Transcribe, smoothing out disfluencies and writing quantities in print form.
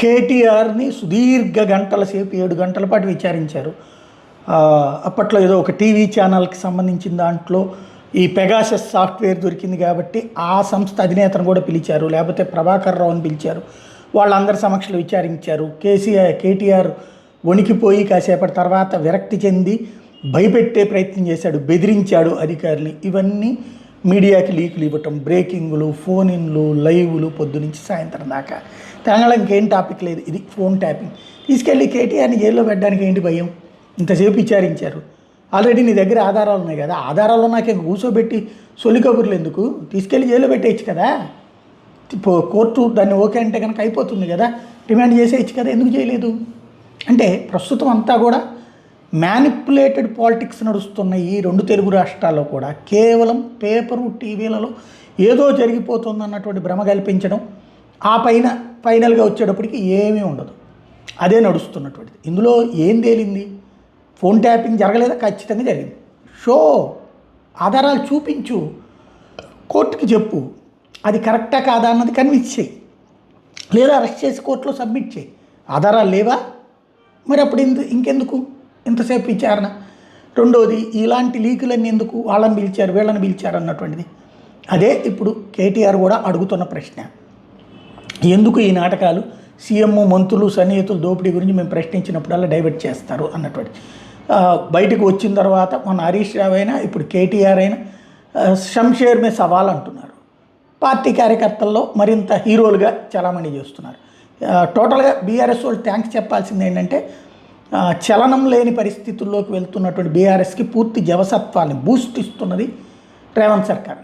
కేటీఆర్ని సుదీర్ఘ గంటల సేపు 7 గంటల పాటు విచారించారు. అప్పట్లో ఏదో ఒక టీవీ ఛానల్కి సంబంధించిన దాంట్లో ఈ పెగాసస్ సాఫ్ట్వేర్ దొరికింది కాబట్టి ఆ సంస్థ అధినేతను కూడా పిలిచారు, లేకపోతే ప్రభాకర్ రావుని పిలిచారు. వాళ్ళందరి సమక్షంలో విచారించారు. కేటీఆర్ వణికిపోయి కాసేపటి తర్వాత విరక్తి చెంది భయపెట్టే ప్రయత్నం చేశాడు, బెదిరించాడు అధికారులు. ఇవన్నీ మీడియాకి లీకులు ఇవ్వటం, బ్రేకింగ్లు, ఫోన్ ఇన్లు, లైవ్లు పొద్దునుంచి సాయంత్రం దాకా. తెలంగాణ ఇంకేం టాపిక్ లేదు, ఇది ఫోన్ ట్యాపింగ్. తీసుకెళ్ళి కేటీఆర్ని జైల్లో పెట్టడానికి ఏంటి భయం? ఇంతసేపు విచారించారు. ఆల్రెడీ నీ దగ్గర ఆధారాలు ఉన్నాయి కదా, ఆధారాలు నాకే కూర్చోబెట్టి సొల్లి కబుర్లు ఎందుకు? తీసుకెళ్ళి జైల్లో పెట్టేయచ్చు కదా. కోర్టు దాన్ని ఓకే అంటే కనుక అయిపోతుంది కదా, రిమాండ్ చేసేయచ్చు కదా, ఎందుకు చేయలేదు? అంటే ప్రస్తుతం అంతా కూడా మ్యానిపులేటెడ్ పాలిటిక్స్ నడుస్తున్న ఈ 2 తెలుగు రాష్ట్రాల్లో కూడా కేవలం పేపరు, టీవీలలో ఏదో జరిగిపోతుంది అన్నటువంటి భ్రమ కల్పించడం, ఆ పైన ఫైనల్గా వచ్చేటప్పటికి ఏమీ ఉండదు. అదే నడుస్తున్నటువంటిది. ఇందులో ఏం తేలింది? ఫోన్ ట్యాపింగ్ జరగలేదా? ఖచ్చితంగా జరిగింది. షో ఆధారాలు చూపించు, కోర్టుకి చెప్పు, అది కరెక్టా కాదా అన్నది కన్విన్స్ చేయి, లేదా అరెస్ట్ చేసి కోర్టులో సబ్మిట్ చేయి. ఆధారాలు లేవా? మరి అప్పుడు ఇంకెందుకు ఇంతసేపు విచారణ? రెండోది, ఇలాంటి లీకులన్నీ ఎందుకు? వాళ్ళని పిలిచారు, వీళ్ళని పిలిచారు అన్నటువంటిది. అదే ఇప్పుడు కేటీఆర్ కూడా అడుగుతున్న ప్రశ్న. ఎందుకు ఈ నాటకాలు? సీఎం, మంత్రులు, సన్నిహితులు దోపిడీ గురించి మేము ప్రశ్నించినప్పుడల్లా డైవర్ట్ చేస్తారు అన్నటువంటి. బయటకు వచ్చిన తర్వాత మన హరీష్ రావు అయినా, ఇప్పుడు కేటీఆర్ అయినా షంషేర్ మే సవాల్ అంటున్నారు. పార్టీ కార్యకర్తల్లో మరింత హీరోలుగా చాలామంది చేస్తున్నారు. టోటల్గా బీఆర్ఎస్ వాళ్ళు థ్యాంక్స్ చెప్పాల్సింది ఏంటంటే, చలనం లేని పరిస్థితుల్లోకి వెళ్తున్నటువంటి బీఆర్ఎస్కి పూర్తి జవసత్వాన్ని బూస్ట్ ఇస్తున్నది రేవంత్ సర్కార్.